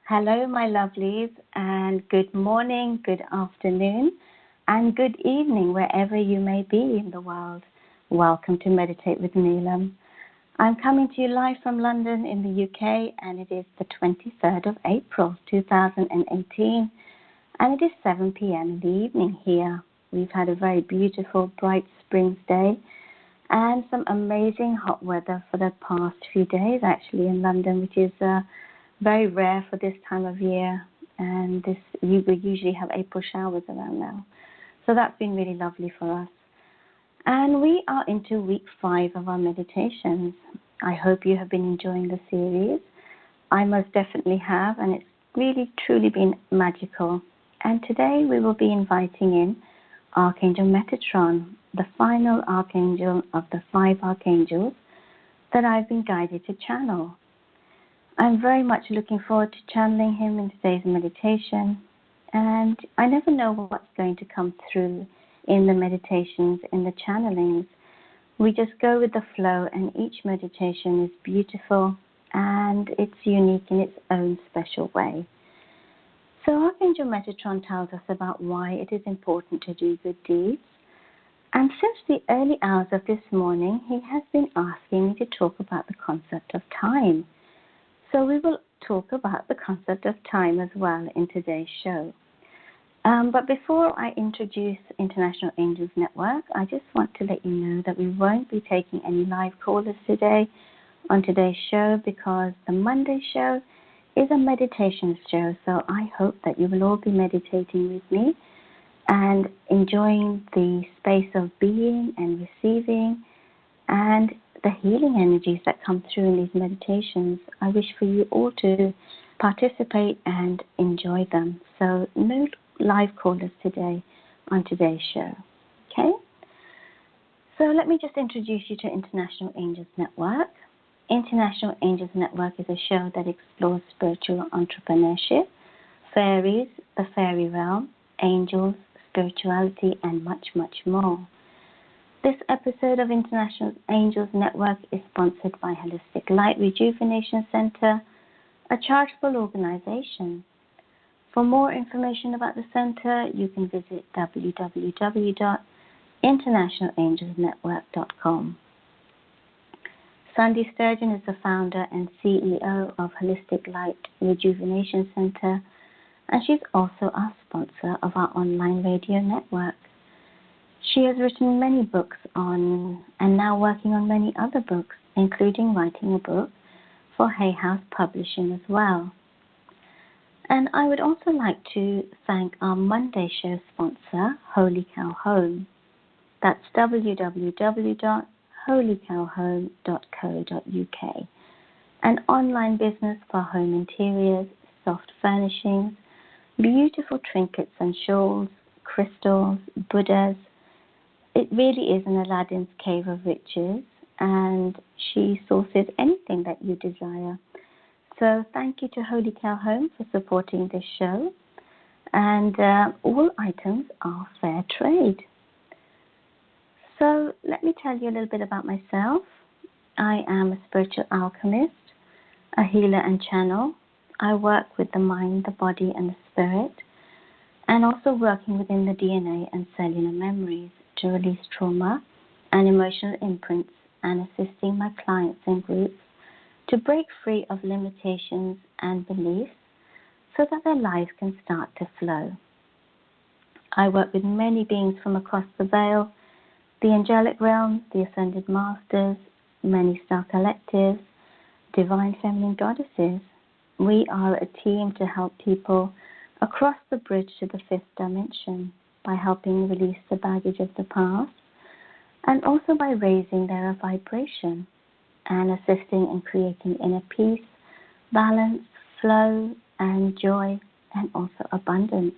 Hello, my lovelies, and good morning, good afternoon, and good evening, wherever you may be in the world. Welcome to Meditate with Neelam. I'm coming to you live from London in the UK, and it is the 23rd of April, 2018, and it is 7 p.m. in the evening here. We've had a very beautiful, bright spring day, and some amazing hot weather for the past few days, actually, in London, which is very rare for this time of year, and we usually have April showers around now. So that's been really lovely for us. And we are into week 5 of our meditations. I hope you have been enjoying the series. I most definitely have, and it's really truly been magical. And today we will be inviting in Archangel Metatron, the final archangel of the 5 archangels that I've been guided to channel. I'm very much looking forward to channeling him in today's meditation, and I never know what's going to come through in the meditations, in the channelings. We just go with the flow, and each meditation is beautiful and it's unique in its own special way. So Archangel Metatron tells us about why it is important to do good deeds. And since the early hours of this morning, he has been asking me to talk about the concept of time. So we will talk about the concept of time as well in today's show. But before I introduce International Angels Network, I just want to let you know that we won't be taking any live callers today on today's show, because the Monday show is a meditation show. So I hope that you will all be meditating with me and enjoying the space of being and receiving and the healing energies that come through in these meditations. I wish for you all to participate and enjoy them. So no live callers today on today's show. Okay? So let me just introduce you to International Angels Network. International Angels Network is a show that explores spiritual entrepreneurship, fairies, the fairy realm, angels, spirituality, and much, much more. This episode of International Angels Network is sponsored by Holistic Light Rejuvenation Center, a charitable organization. For more information about the center, you can visit www.internationalangelsnetwork.com. Sandy Sturgeon is the founder and CEO of Holistic Light Rejuvenation Center, and she's also our sponsor of our online radio network. She has written many books and now working on many other books, including writing a book for Hay House Publishing as well. And I would also like to thank our Monday show sponsor, Holy Cow Home. That's www.holycowhome.co.uk, an online business for home interiors, soft furnishings, beautiful trinkets and shawls, crystals, Buddhas. It really is an Aladdin's cave of riches, and she sources anything that you desire. So thank you to Holy Cow Home for supporting this show, and all items are fair trade. So let me tell you a little bit about myself. I am a spiritual alchemist, a healer and channel. I work with the mind, the body, and the spirit, and also working within the DNA and cellular memories to release trauma and emotional imprints, and assisting my clients and groups to break free of limitations and beliefs so that their lives can start to flow. I work with many beings from across the veil, the angelic realm, the ascended masters, many star collectives, divine feminine goddesses. We are a team to help people across the bridge to the 5th dimension by helping release the baggage of the past, and also by raising their vibration and assisting in creating inner peace, balance, flow, and joy, and also abundance.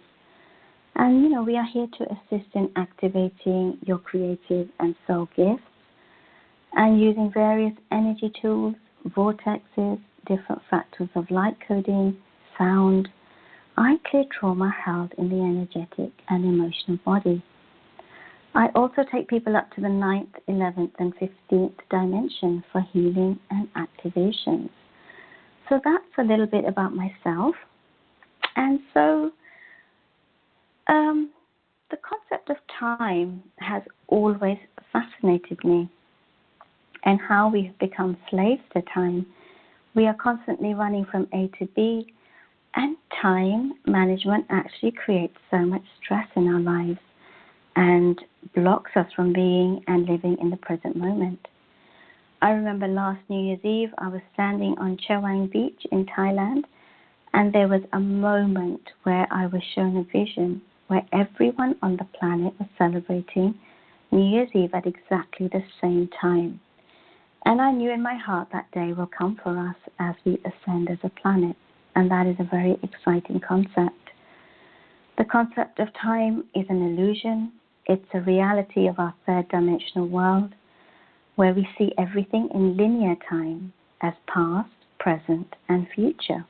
And we are here to assist in activating your creative and soul gifts, and using various energy tools, vortexes, different fractals of light coding, sound. I clear trauma held in the energetic and emotional body. I also take people up to the 9th, 11th, and 15th dimension for healing and activations. So that's a little bit about myself. And so the concept of time has always fascinated me, and how we've become slaves to time. We are constantly running from A to B, and time management actually creates so much stress in our lives and blocks us from being and living in the present moment. I remember last New Year's Eve, I was standing on Chawang Beach in Thailand, and there was a moment where I was shown a vision where everyone on the planet was celebrating New Year's Eve at exactly the same time. And I knew in my heart that day will come for us as we ascend as a planet, and that is a very exciting concept. The concept of time is an illusion. It's a reality of our third dimensional world, where we see everything in linear time as past, present, and future.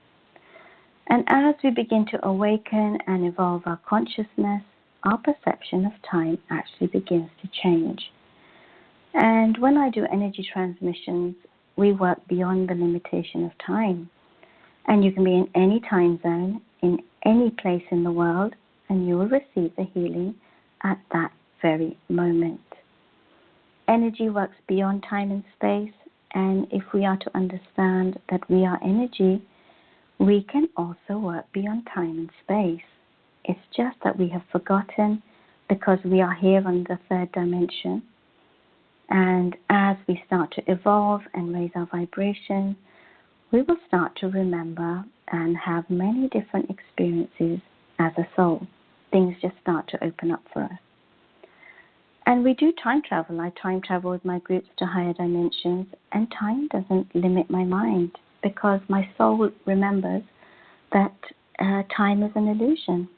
And as we begin to awaken and evolve our consciousness, our perception of time actually begins to change. And when I do energy transmissions, we work beyond the limitation of time. And you can be in any time zone, in any place in the world, and you will receive the healing at that very moment. Energy works beyond time and space, and if we are to understand that we are energy, we can also work beyond time and space. It's just that we have forgotten because we are here on the third dimension. And as we start to evolve and raise our vibration, we will start to remember and have many different experiences as a soul. Things just start to open up for us. And we do time travel. I time travel with my groups to higher dimensions, and time doesn't limit my mind because my soul remembers that time is an illusion.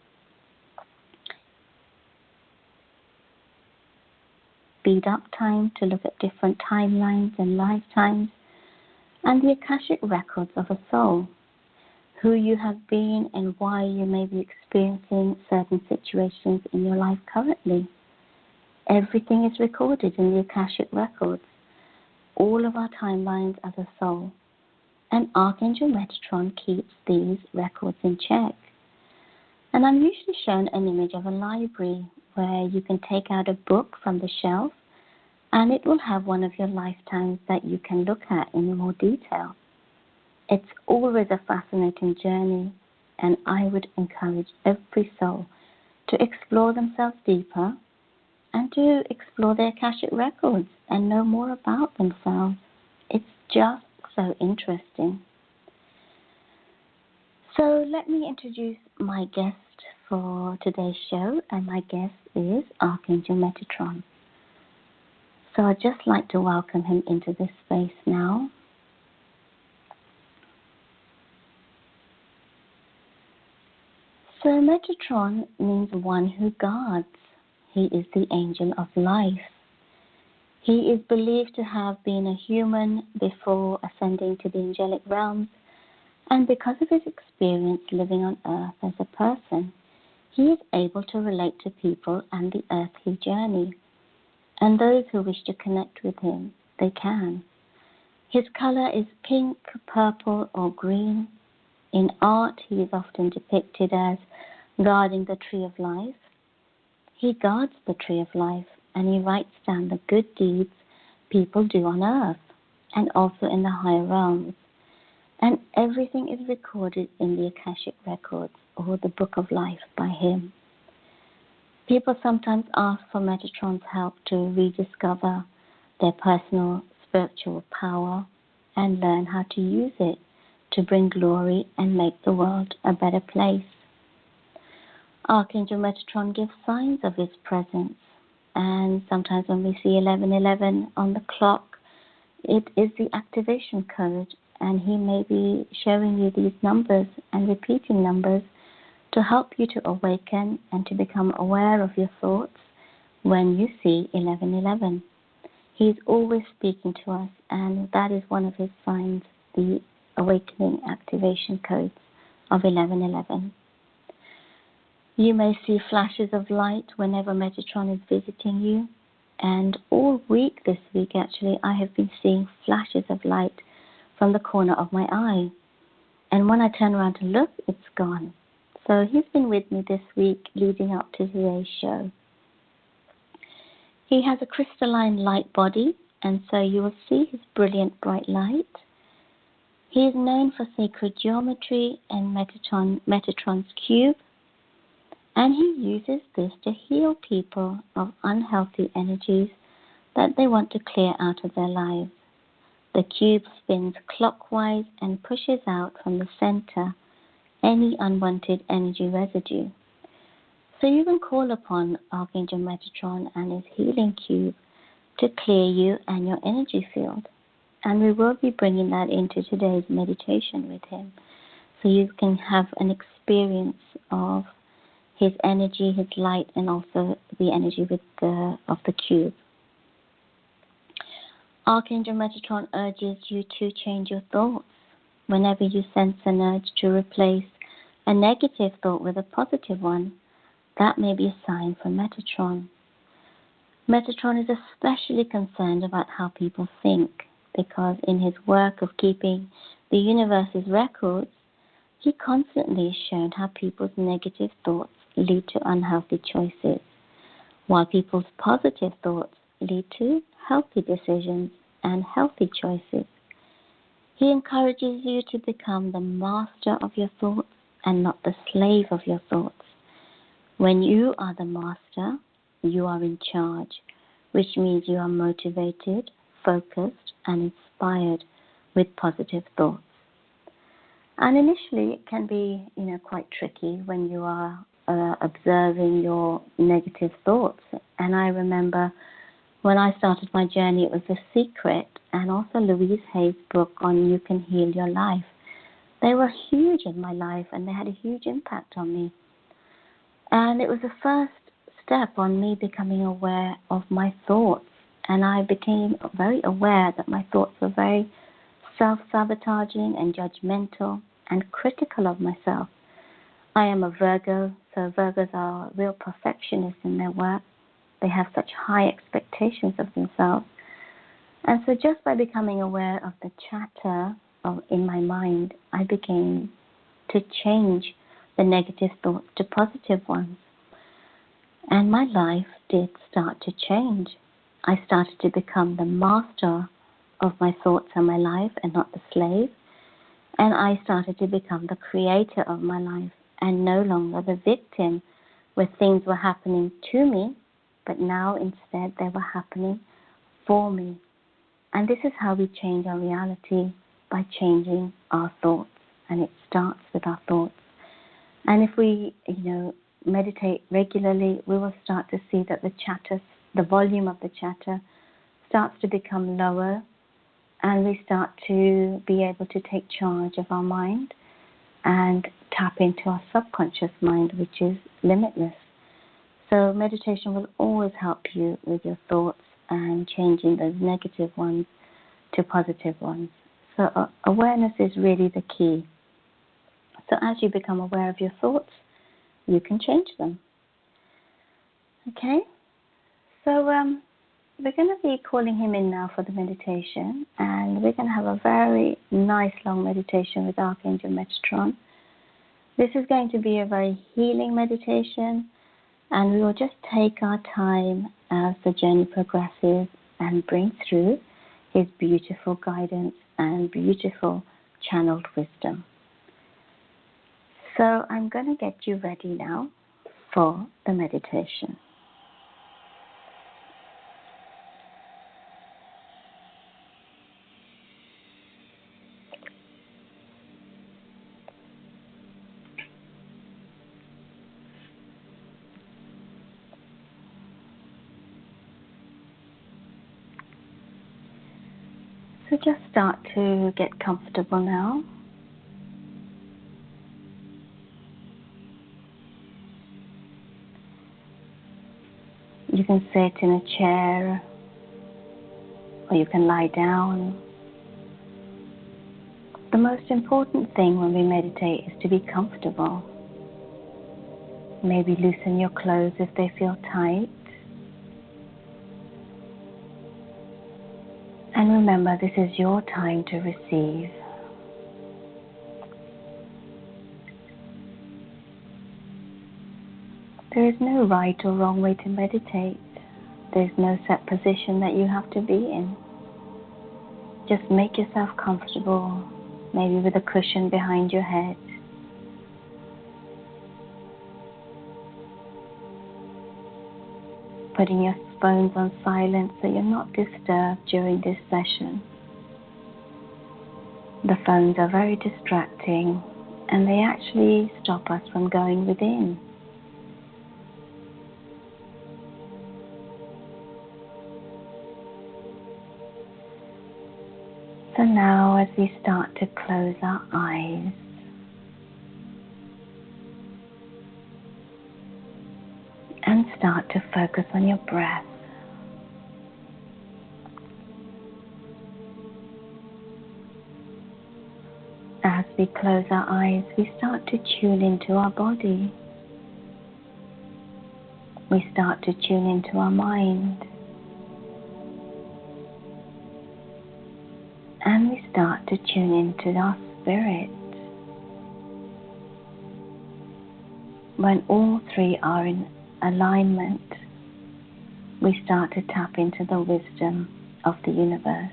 Speed up time to look at different timelines and lifetimes, and the Akashic records of a soul, who you have been and why you may be experiencing certain situations in your life currently. Everything is recorded in the Akashic records, all of our timelines as a soul, and Archangel Metatron keeps these records in check. And I'm usually shown an image of a library where you can take out a book from the shelf, and it will have one of your lifetimes that you can look at in more detail. It's always a fascinating journey, and I would encourage every soul to explore themselves deeper and to explore their Akashic records and know more about themselves. It's just so interesting. So let me introduce my guest for today's show, and my guest is Archangel Metatron. So I'd just like to welcome him into this space now. So Metatron means one who guards. He is the angel of life. He is believed to have been a human before ascending to the angelic realms, and because of his experience living on earth as a person, he is able to relate to people and the earthly journey. And those who wish to connect with him, they can. His color is pink, purple, or green. In art, he is often depicted as guarding the tree of life. He guards the tree of life, and he writes down the good deeds people do on earth and also in the higher realms. And everything is recorded in the Akashic records, or the book of life, by him. People sometimes ask for Metatron's help to rediscover their personal spiritual power and learn how to use it to bring glory and make the world a better place. Archangel Metatron gives signs of his presence, and sometimes when we see 1111 on the clock, it is the activation code, and he may be showing you these numbers and repeating numbers to help you to awaken and to become aware of your thoughts when you see 1111. He is always speaking to us, and that is one of his signs, the awakening activation codes of 1111. You may see flashes of light whenever Metatron is visiting you, and all week this week actually I have been seeing flashes of light from the corner of my eye, and when I turn around to look, it's gone. So he's been with me this week leading up to today's show. He has a crystalline light body, and so you will see his brilliant bright light. He is known for sacred geometry and Metatron's cube, and he uses this to heal people of unhealthy energies that they want to clear out of their lives. The cube spins clockwise and pushes out from the center any unwanted energy residue. So you can call upon Archangel Metatron and his healing cube to clear you and your energy field. And we will be bringing that into today's meditation with him, so you can have an experience of his energy, his light, and also the energy of the cube. Archangel Metatron urges you to change your thoughts. Whenever you sense an urge to replace a negative thought with a positive one, that may be a sign from Metatron. Metatron is especially concerned about how people think, because in his work of keeping the universe's records, he constantly has shown how people's negative thoughts lead to unhealthy choices, while people's positive thoughts lead to healthy decisions and healthy choices. He encourages you to become the master of your thoughts and not the slave of your thoughts. When you are the master, you are in charge, which means you are motivated, focused, and inspired with positive thoughts. And initially, it can be, quite tricky when you are observing your negative thoughts. And I remember when I started my journey, it was The Secret and also Louise Hay's book on You Can Heal Your Life. They were huge in my life, and they had a huge impact on me. And it was the first step on me becoming aware of my thoughts. And I became very aware that my thoughts were very self-sabotaging and judgmental and critical of myself. I am a Virgo, so Virgos are real perfectionists in their work. They have such high expectations of themselves. And so just by becoming aware of the chatter in my mind, I began to change the negative thoughts to positive ones. And my life did start to change. I started to become the master of my thoughts and my life and not the slave. And I started to become the creator of my life and no longer the victim where things were happening to me, but now instead they were happening for me. And this is how we change our reality, by changing our thoughts. And it starts with our thoughts. And if we, meditate regularly, we will start to see that the volume of the chatter starts to become lower, and we start to be able to take charge of our mind and tap into our subconscious mind, which is limitless. So meditation will always help you with your thoughts and changing those negative ones to positive ones. So awareness is really the key. So as you become aware of your thoughts, you can change them. Okay? So we're going to be calling him in now for the meditation, and we're going to have a very nice long meditation with Archangel Metatron. This is going to be a very healing meditation, and we will just take our time as the journey progresses and bring through his beautiful guidance and beautiful channeled wisdom. So I'm going to get you ready now for the meditation. So just start to get comfortable now. You can sit in a chair, or you can lie down. The most important thing when we meditate is to be comfortable. Maybe loosen your clothes if they feel tight. And remember, this is your time to receive. There is no right or wrong way to meditate. There is no set position that you have to be in. Just make yourself comfortable, maybe with a cushion behind your head. Putting your phones on silent so you're not disturbed during this session. The phones are very distracting and they actually stop us from going within. So now as we start to close our eyes, and start to focus on your breath. As we close our eyes, we start to tune into our body. We start to tune into our mind. And we start to tune into our spirit. When all three are in alignment, we start to tap into the wisdom of the universe.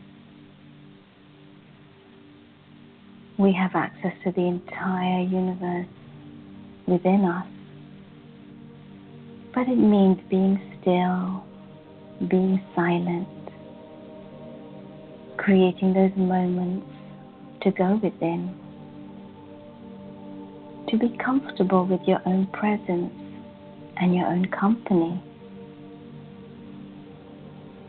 We have access to the entire universe within us, but it means being still, being silent, creating those moments to go within, to be comfortable with your own presence and your own company,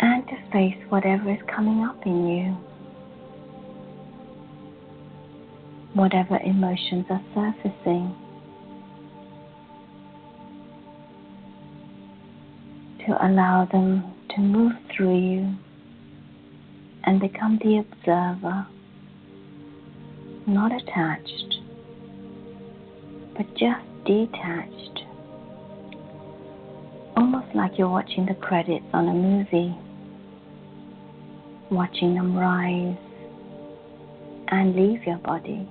and to face whatever is coming up in you, whatever emotions are surfacing, to allow them to move through you and become the observer, not attached, but just detached, almost like you're watching the credits on a movie, watching them rise and leave your body.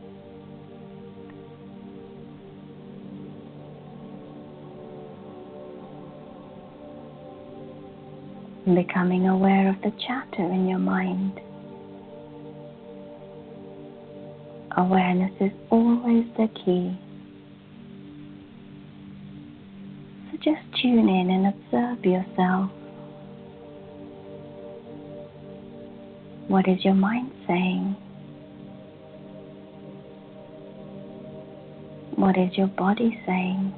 Becoming aware of the chatter in your mind. Awareness is always the key. So just tune in and observe yourself. What is your mind saying? What is your body saying?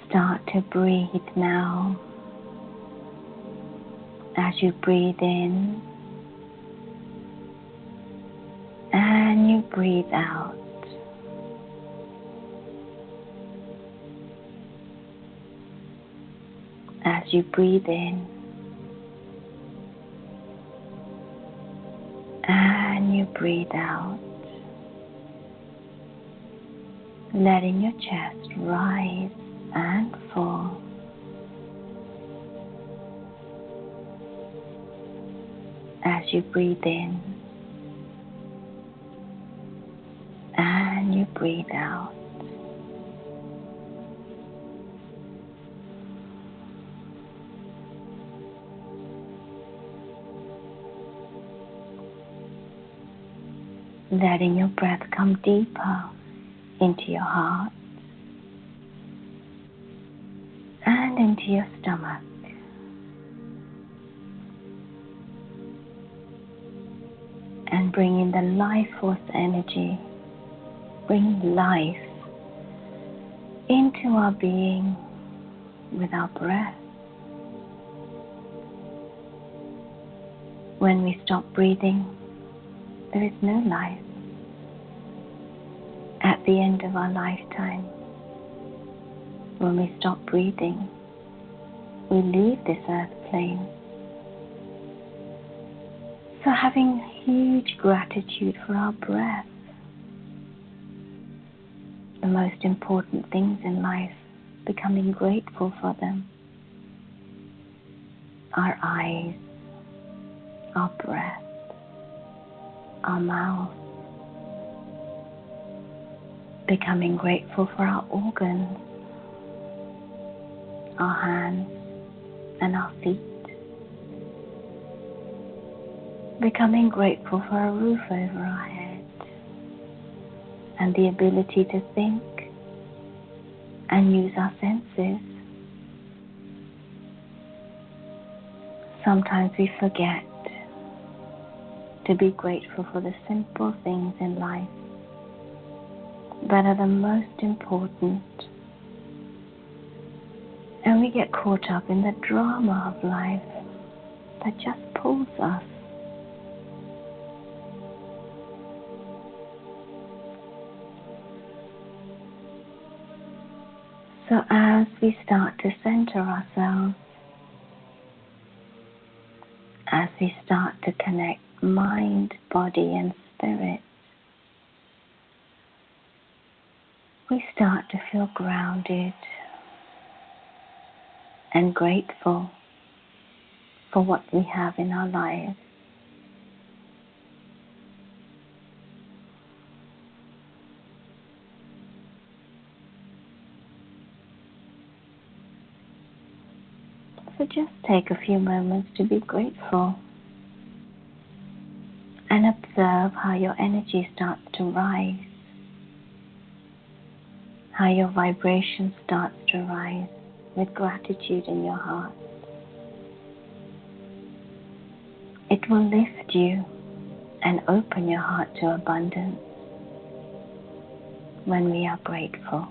Start to breathe now. As you breathe in and you breathe out. As you breathe in and you breathe out, letting your chest rise and fall. As you breathe in and you breathe out. Letting your breath come deeper into your heart and into your stomach. And bring in the life force energy, bring life into our being with our breath. When we stop breathing, there is no life. At the end of our lifetime, when we stop breathing, we leave this earth plane. So having huge gratitude for our breath, the most important things in life, becoming grateful for them. Our eyes, our breath, our mouth, becoming grateful for our organs, our hands and our feet, becoming grateful for a roof over our head and the ability to think and use our senses. Sometimes we forget to be grateful for the simple things in life that are the most important, and we get caught up in the drama of life that just pulls us. So as we start to center ourselves, as we start to connect mind, body and spirit, we start to feel grounded and grateful for what we have in our lives. So just take a few moments to be grateful and observe how your energy starts to rise, how your vibration starts to rise with gratitude in your heart. It will lift you and open your heart to abundance when we are grateful.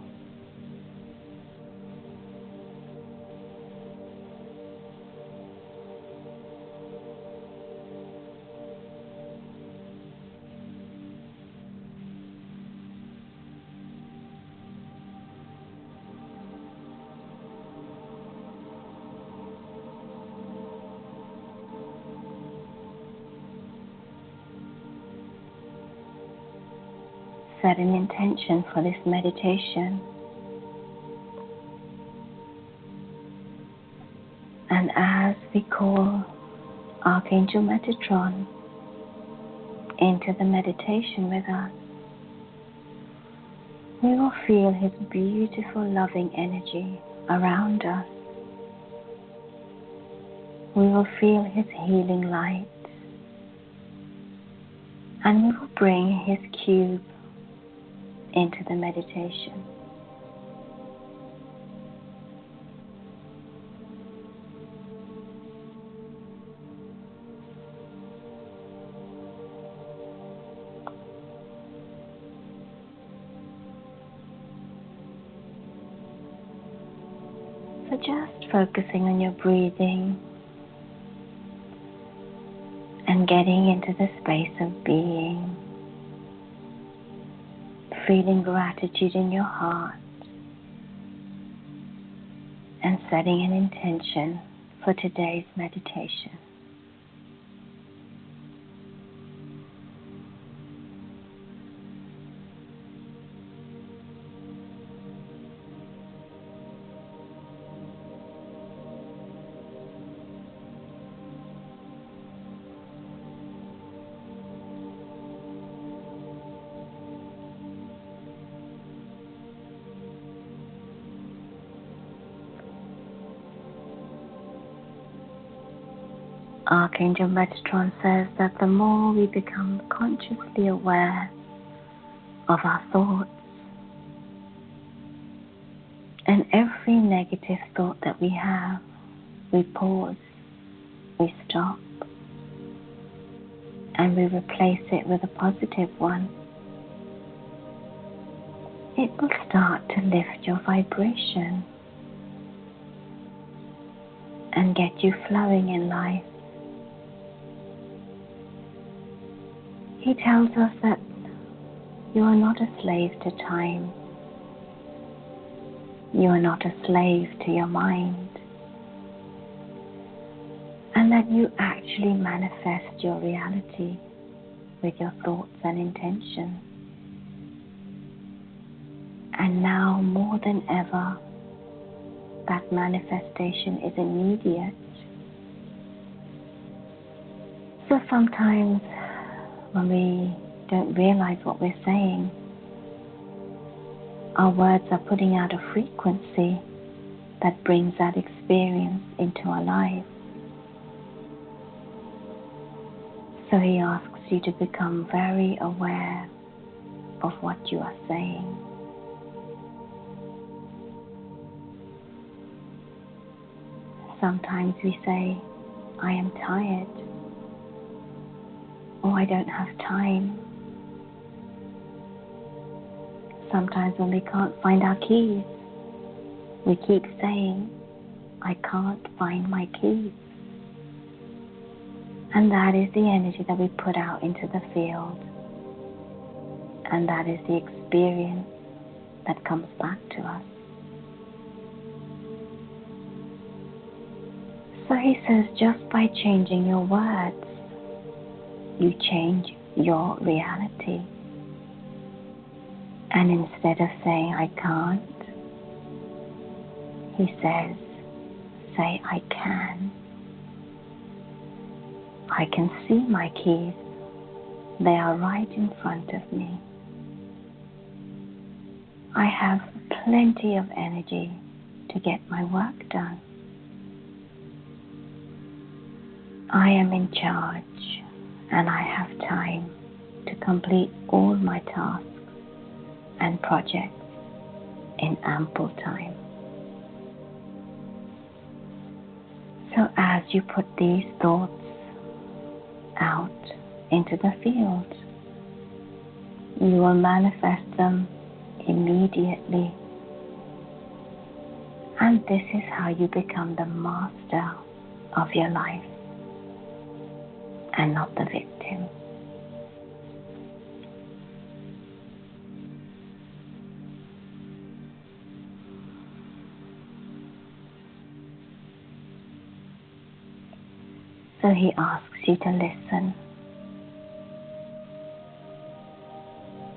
Set an intention for this meditation, and as we call Archangel Metatron into the meditation with us, we will feel his beautiful loving energy around us. We will feel his healing light, and we will bring his cube into the meditation. So just focusing on your breathing and getting into the space of being, feeling gratitude in your heart and setting an intention for today's meditation. Archangel Metatron says that the more we become consciously aware of our thoughts, and every negative thought that we have, we pause, we stop, and we replace it with a positive one. It will start to lift your vibration and get you flowing in life. He tells us that you are not a slave to time. You are not a slave to your mind. And that you actually manifest your reality with your thoughts and intentions. And now more than ever, that manifestation is immediate. So sometimes when we don't realize what we're saying, our words are putting out a frequency that brings that experience into our life. So he asks you to become very aware of what you are saying. Sometimes we say, I am tired, or I don't have time. Sometimes when we can't find our keys, we keep saying, I can't find my keys. And that is the energy that we put out into the field. And that is the experience that comes back to us. So he says, just by changing your words, you change your reality. And instead of saying, I can't, he says, say, I can. I can see my keys. They are right in front of me. I have plenty of energy to get my work done. I am in charge, and I have time to complete all my tasks and projects in ample time. So as you put these thoughts out into the field, you will manifest them immediately. And this is how you become the master of your life and not the victim. So he asks you to listen.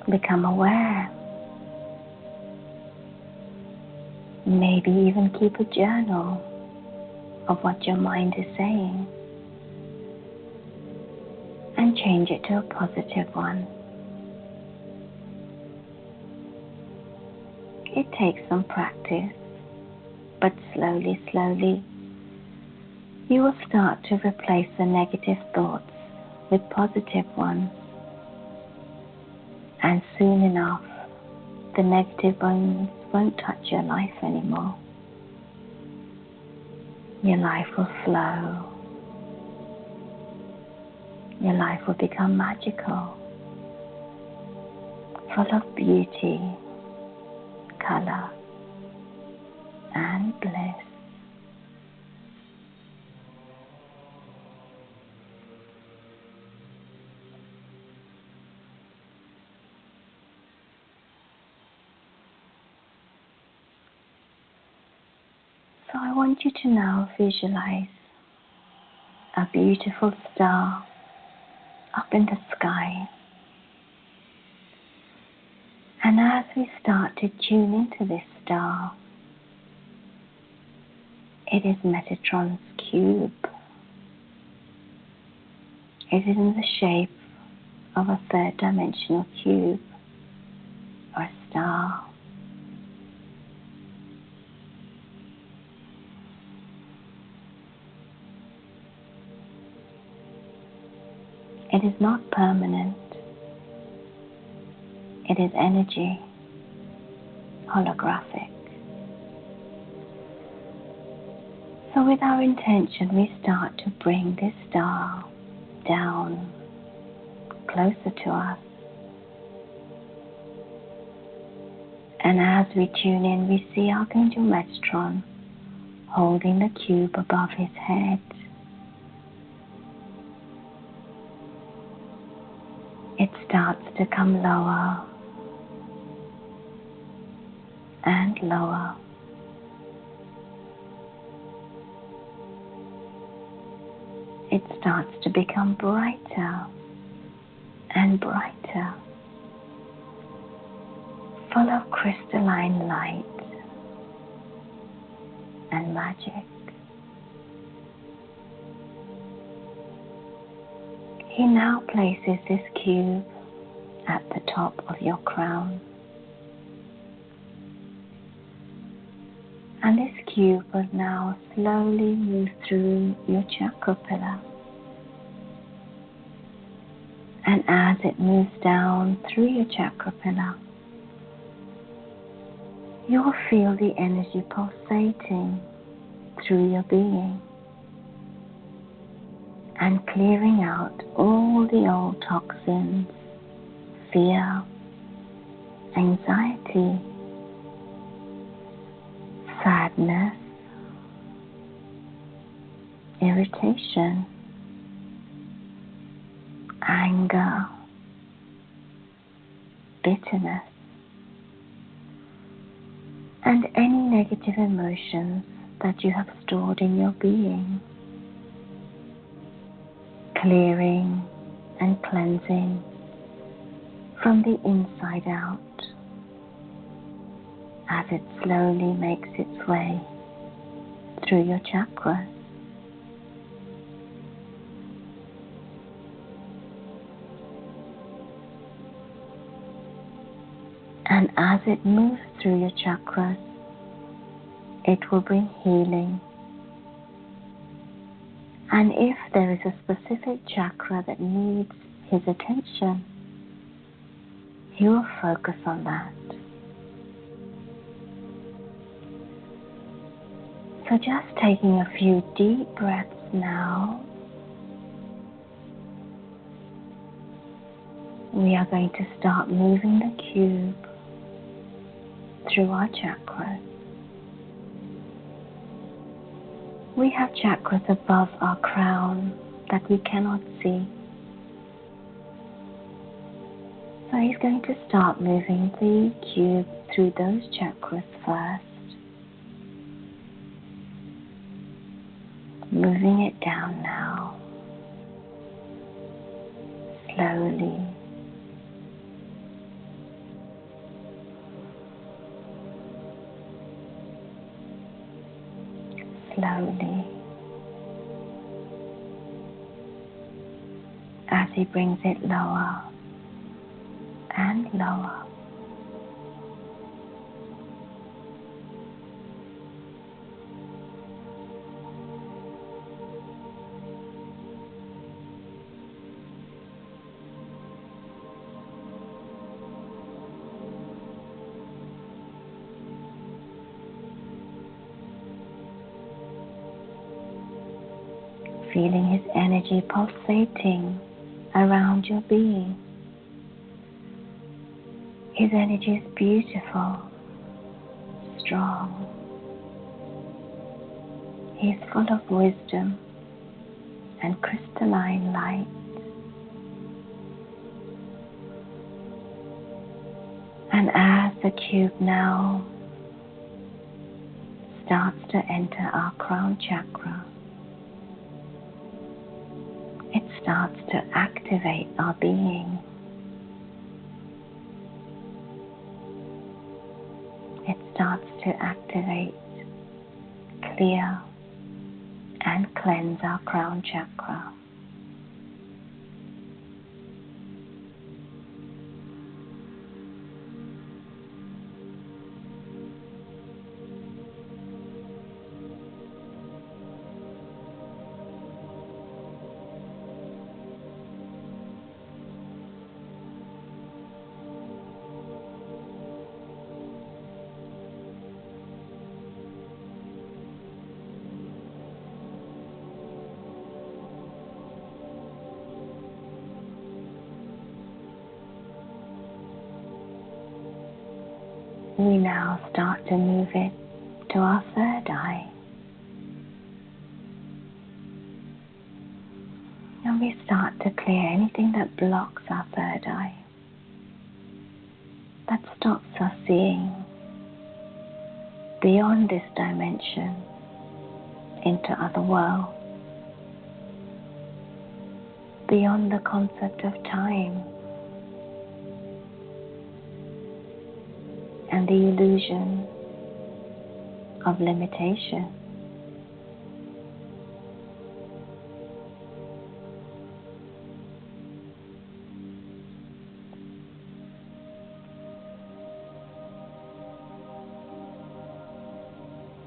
Become aware. Maybe even keep a journal of what your mind is saying and change it to a positive one. It takes some practice, but slowly, you will start to replace the negative thoughts with positive ones. And soon enough, the negative ones won't touch your life anymore. Your life will flow. Your life will become magical, full of beauty, color, and bliss. So I want you to now visualize a beautiful star up in the sky. And as we start to tune into this star, it is Metatron's cube. It is in the shape of a third dimensional cube or star. It is not permanent. It is energy, holographic. So with our intention, we start to bring this star down, closer to us. And as we tune in, we see Archangel Metatron holding the cube above his head. It starts to come lower and lower. It starts to become brighter and brighter, full of crystalline light and magic. He now places this cube at the top of your crown. And this cube will now slowly move through your chakra pillar. And as it moves down through your chakra pillar, you will feel the energy pulsating through your being and clearing out all the old toxins, fear, anxiety, sadness, irritation, anger, bitterness, and any negative emotions that you have stored in your being, clearing and cleansing from the inside out as it slowly makes its way through your chakras. And as it moves through your chakras, it will bring healing. And if there is a specific chakra that needs his attention, he will focus on that. So just taking a few deep breaths now, we are going to start moving the cube through our chakras. We have chakras above our crown that we cannot see. So he's going to start moving the cube through those chakras first. Moving it down now, slowly. Slowly, as he brings it lower and lower. Feeling his energy pulsating around your being. His energy is beautiful, strong. He is full of wisdom and crystalline light. And as the cube now starts to enter our crown chakra, it starts to activate our being. It starts to activate, clear, and cleanse our crown chakra. We now start to move it to our third eye. And we start to clear anything that blocks our third eye, that stops us seeing beyond this dimension into other worlds, beyond the concept of time. the illusion of limitation.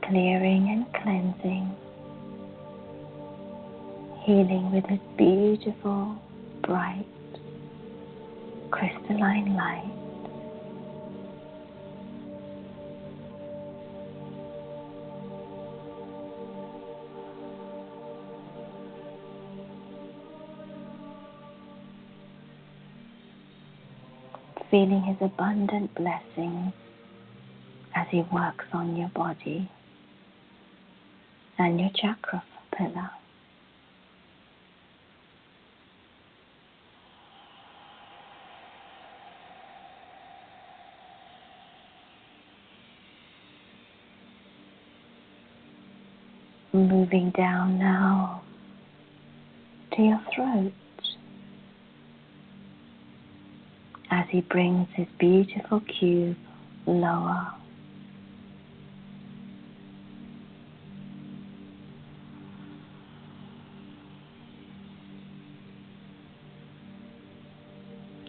Clearing and cleansing, healing with His beautiful, bright, crystalline light. Feeling His abundant blessings as He works on your body and your chakra pillar. Moving down now to your throat as He brings His beautiful cube lower.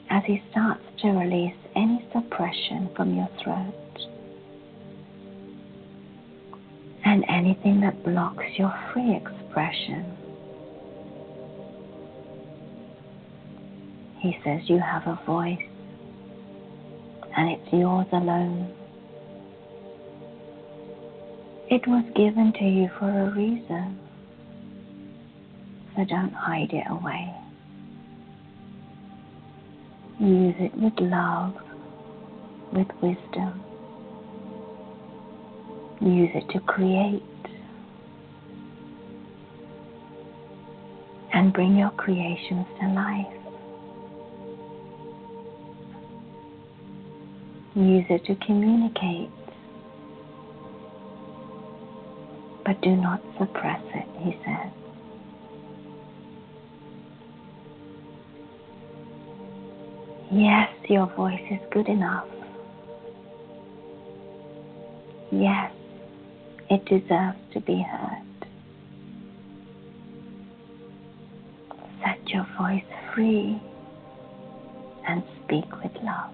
As He starts to release any suppression from your throat and anything that blocks your free expression. He says you have a voice and it's yours alone. It was given to you for a reason, so don't hide it away. Use it with love, with wisdom. Use it to create and bring your creations to life. Use it to communicate, but do not suppress it, He says. Yes, your voice is good enough. Yes, it deserves to be heard. Set your voice free and speak with love.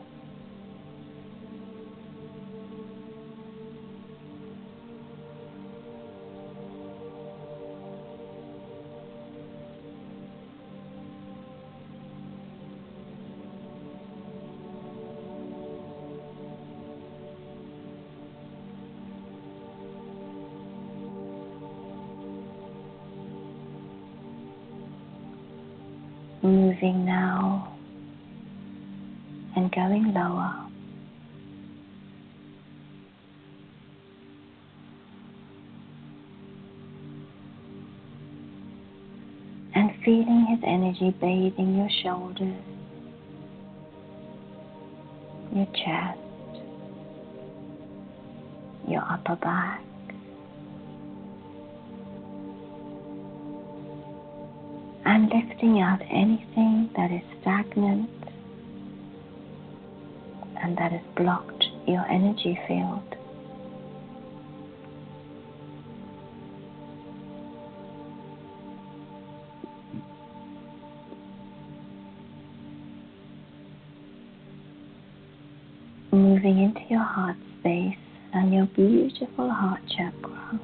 Moving now and going lower. And feeling His energy bathing your shoulders, your chest, your upper back, and lifting out anything that is stagnant and that has blocked your energy field. Moving into your heart space and your beautiful heart chakra.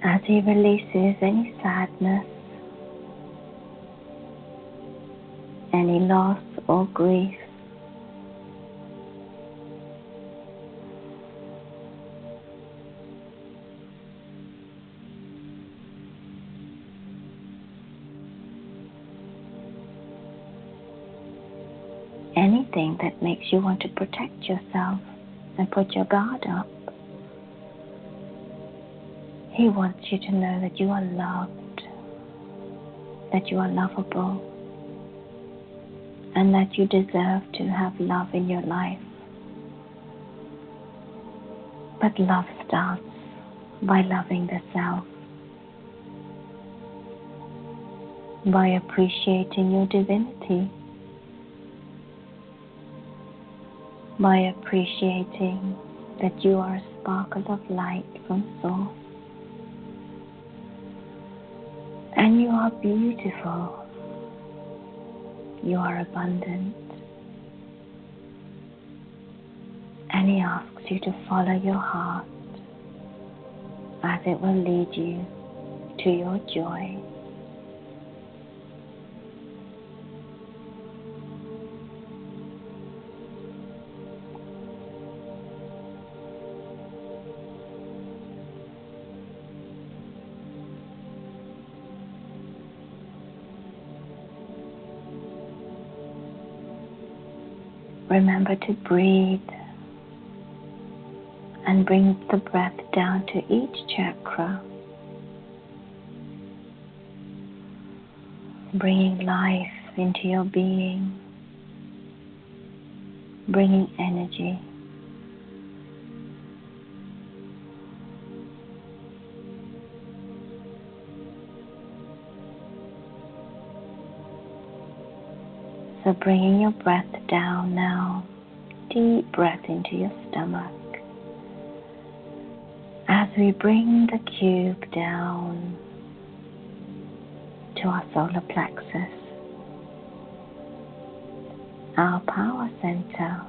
As He releases any sadness, any loss or grief, anything that makes you want to protect yourself and put your guard up. He wants you to know that you are loved, that you are lovable, and that you deserve to have love in your life. But love starts by loving the self, by appreciating your divinity, by appreciating that you are a sparkle of light from Source. And you are beautiful. You are abundant. And He asks you to follow your heart as it will lead you to your joy. Remember to breathe and bring the breath down to each chakra, bringing life into your being, bringing energy. So bringing your breath down now, deep breath into your stomach. As we bring the cube down to our solar plexus, our power center,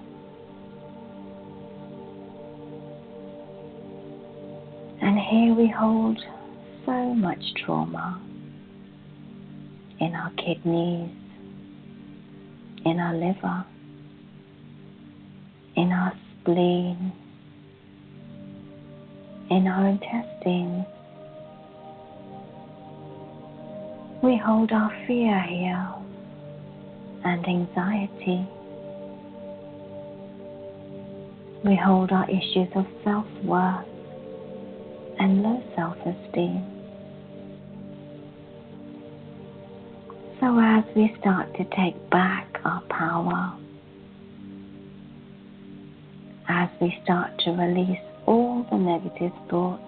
and here we hold so much trauma in our kidneys, in our liver, in our spleen, in our intestines. We hold our fear here and anxiety. We hold our issues of self-worth and low self-esteem. So as we start to take back our power, as we start to release all the negative thoughts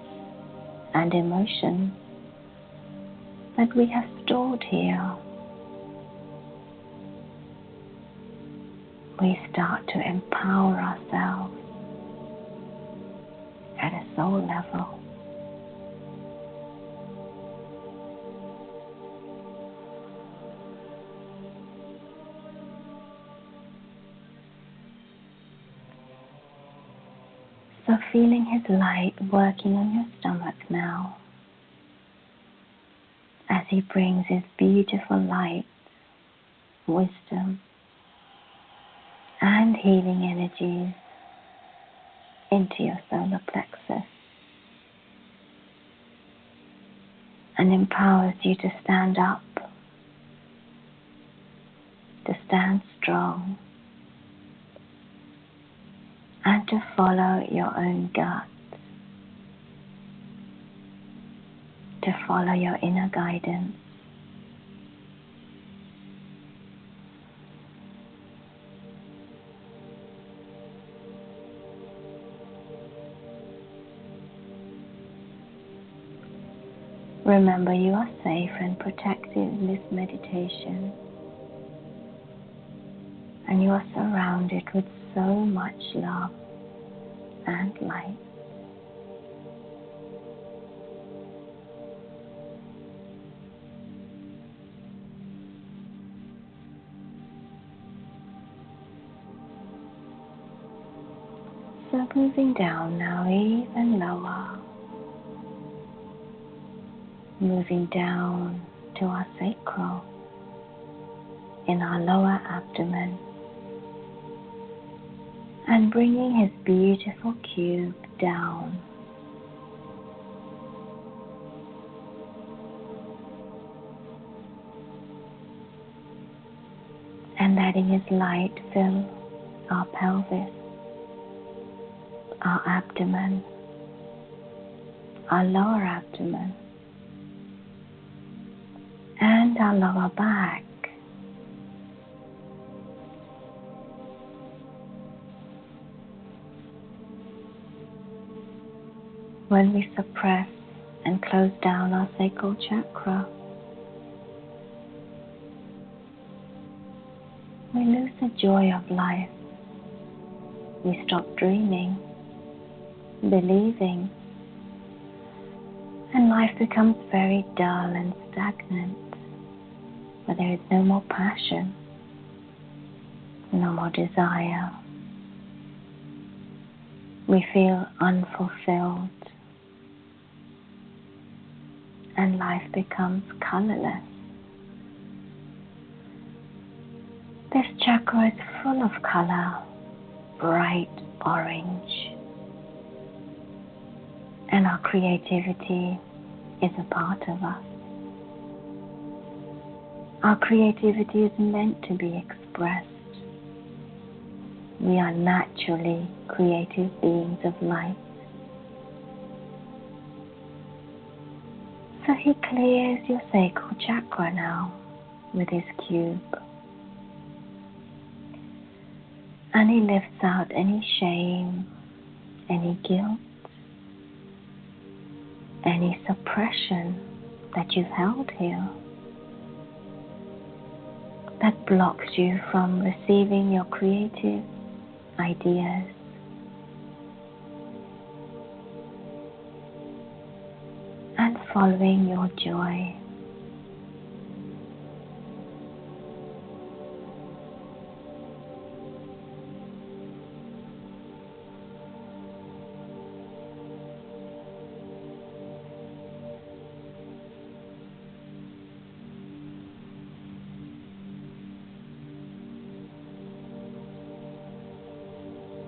and emotions that we have stored here, we start to empower ourselves at a soul level. So feeling His light working on your stomach now, as He brings His beautiful light, wisdom, and healing energies into your solar plexus, and empowers you to stand up, to stand strong, and to follow your own gut, to follow your inner guidance. Remember, you are safe and protected in this meditation, and you are surrounded with so much love and light. So moving down now, even lower, moving down to our sacral, in our lower abdomen, and bringing His beautiful cube down. And letting His light fill our pelvis, our abdomen, our lower abdomen, and our lower back. when we suppress and close down our sacral chakra, we lose the joy of life. We stop dreaming, believing, and life becomes very dull and stagnant, where there is no more passion, no more desire. We feel unfulfilled, and life becomes colorless. This chakra is full of color, bright orange, and our creativity is a part of us. Our creativity is meant to be expressed. We are naturally creative beings of light. So he clears your sacral chakra now with his cube. And he lifts out any shame, any guilt, any suppression that you've held here that blocks you from receiving your creative ideas. And following your joy.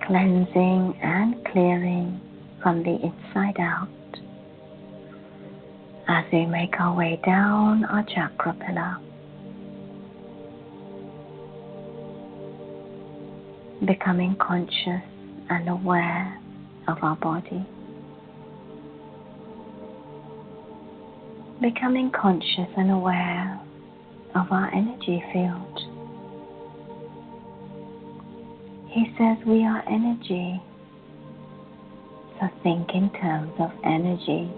Cleansing and clearing from the inside out as we make our way down our chakra pillar, becoming conscious and aware of our body, becoming conscious and aware of our energy field. He says we are energy, so think in terms of energy,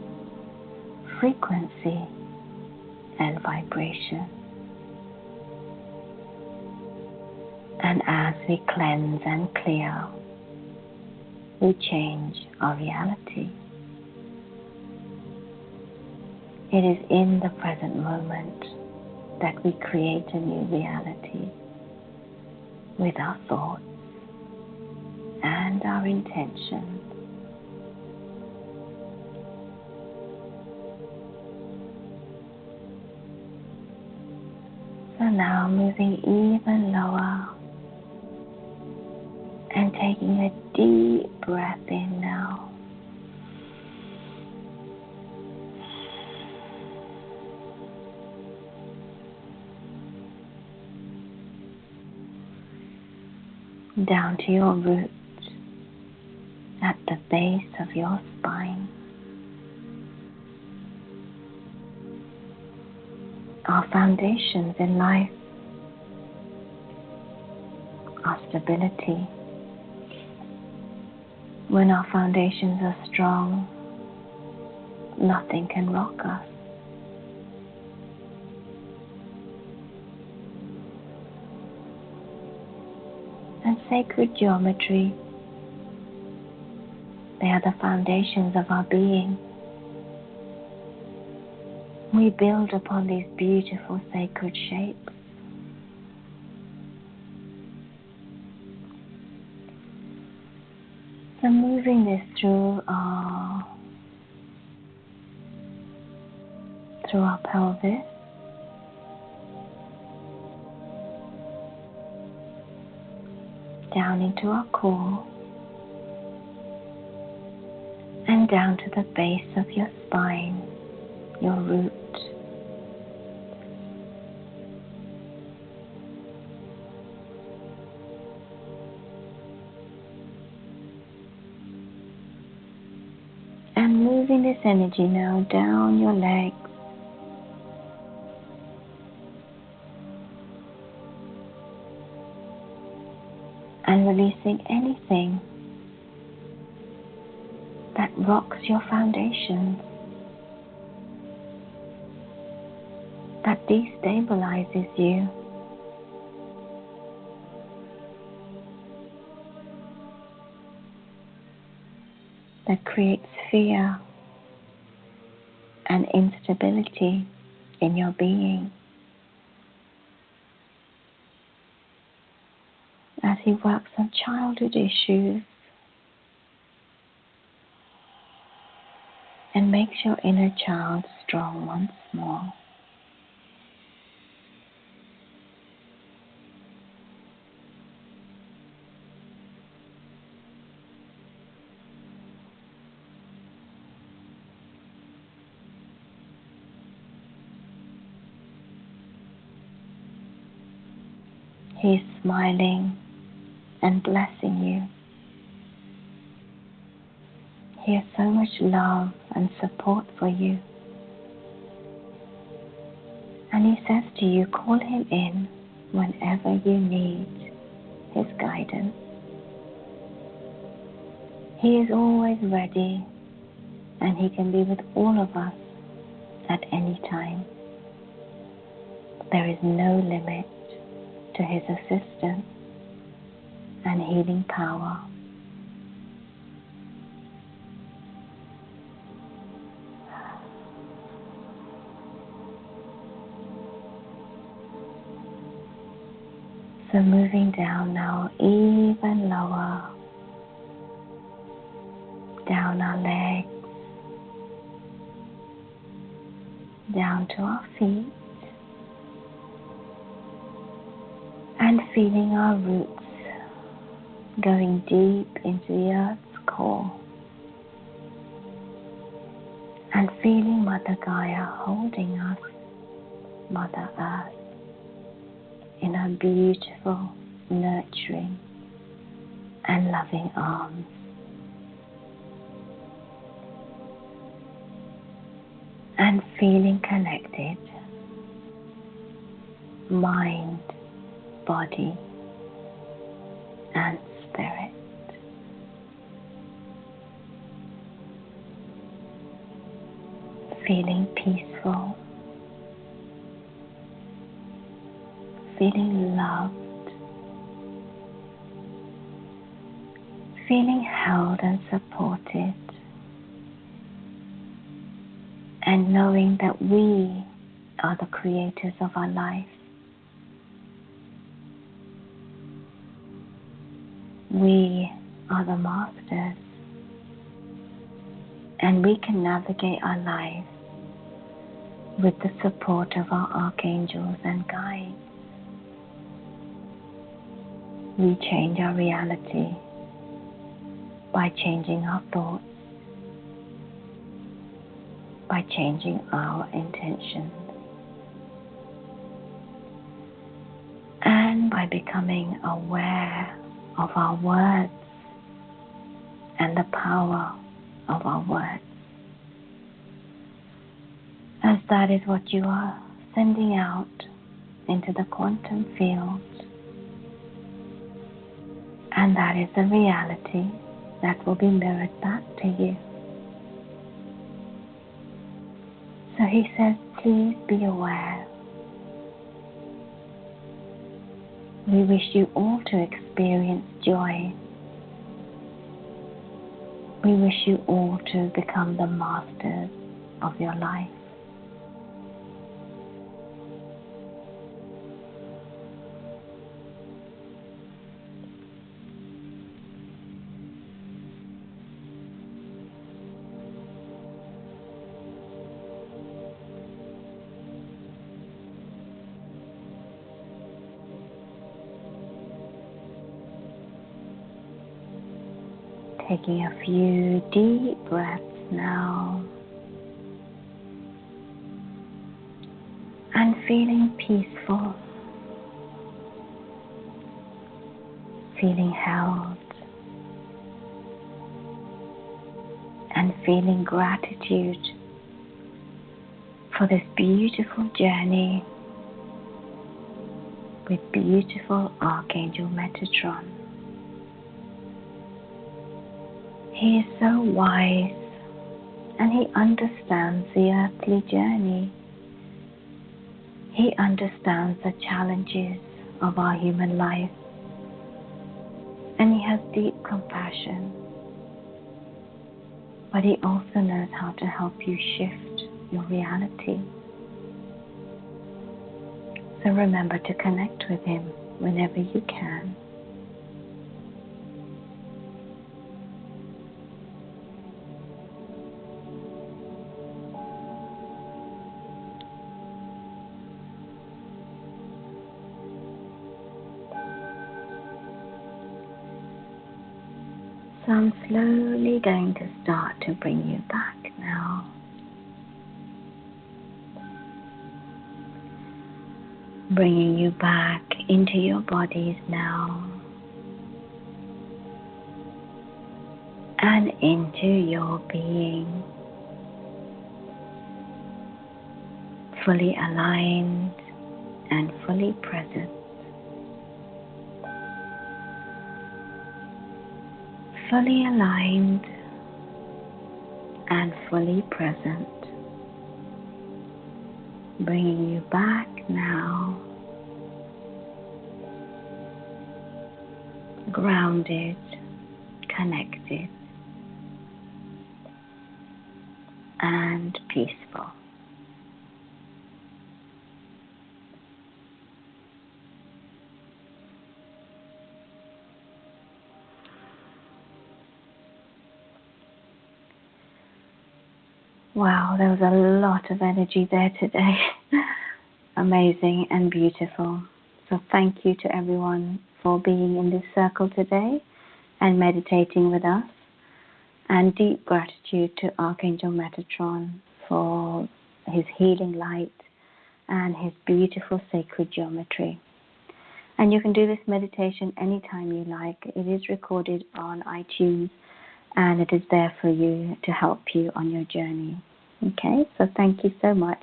frequency, and vibration. And as we cleanse and clear, we change our reality. It is in the present moment that we create a new reality with our thoughts and our intentions. So now moving even lower and taking a deep breath in now. Down to your root at the base of your spine. Our foundations in life, our stability. When our foundations are strong, nothing can rock us. And sacred geometry, they are the foundations of our being. We build upon these beautiful sacred shapes. So moving this through our pelvis, down into our core, and down to the base of your spine, your root. And moving this energy now down your legs, and releasing anything that that rocks your foundations, that destabilizes you, that creates fear and instability in your being. As he works on childhood issues and makes your inner child strong once more. He is smiling and blessing you. He has so much love and support for you. And he says to you, call him in whenever you need his guidance. He is always ready, and he can be with all of us at any time. There is no limit to his assistance and healing power. So moving down now, even lower, down our legs, down to our feet, and feeling our roots going deep into the earth's core, and feeling Mother Gaia holding us, Mother Earth, in her beautiful, nurturing and loving arms. And feeling connected, mind, body, and spirit. Feeling peaceful, feeling loved, feeling held and supported, and knowing that we are the creators of our life. We are the masters, and we can navigate our lives with the support of our archangels and guides. We change our reality by changing our thoughts, by changing our intentions, and by becoming aware of our words and the power of our words. As that is what you are sending out into the quantum field, and that is the reality that will be mirrored back to you. So he says, please be aware. We wish you all to experience joy. We wish you all to become the masters of your life. Taking a few deep breaths now, and feeling peaceful, feeling held, and feeling gratitude for this beautiful journey with beautiful Archangel Metatron. He is so wise and he understands the earthly journey. He understands the challenges of our human life, and he has deep compassion. But he also knows how to help you shift your reality. So remember to connect with him whenever you can. So I'm slowly going to start to bring you back now. Bringing you back into your bodies now and into your being, fully aligned and fully present. Fully aligned and fully present. Bringing you back now, grounded, connected, and peaceful. Wow, there was a lot of energy there today. Amazing and beautiful. So thank you to everyone for being in this circle today and meditating with us. And deep gratitude to Archangel Metatron for his healing light and his beautiful sacred geometry. And you can do this meditation anytime you like. It is recorded on iTunes and it is there for you to help you on your journey. Okay, so thank you so much,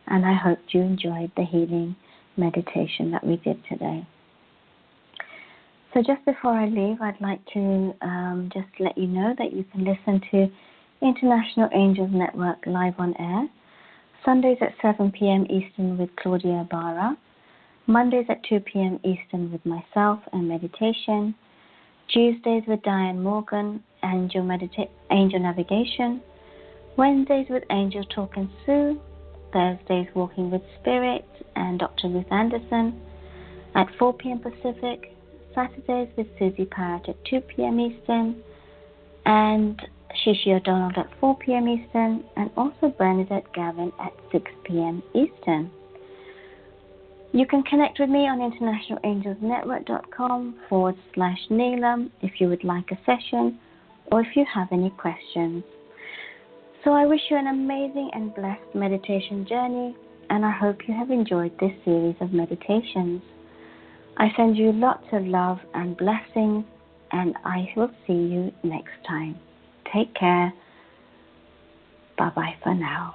and I hope you enjoyed the healing meditation that we did today. So just before I leave, I'd like to just let you know that you can listen to International Angels Network live on air, Sundays at 7 p.m. Eastern with Claudia Barra, Mondays at 2 p.m. Eastern with myself and meditation, Tuesdays with Diane Morgan, Angel Navigation, Wednesdays with Angel Talk and Sue, Thursdays Walking with Spirit and Dr. Ruth Anderson at 4 p.m. Pacific, Saturdays with Susie Parrott at 2 p.m. Eastern, and Shishi O'Donnell at 4 p.m. Eastern, and also Bernadette Gavin at 6 p.m. Eastern. You can connect with me on internationalangelsnetwork.com/Neelam if you would like a session or if you have any questions. So I wish you an amazing and blessed meditation journey, and I hope you have enjoyed this series of meditations. I send you lots of love and blessings, and I will see you next time. Take care. Bye-bye for now.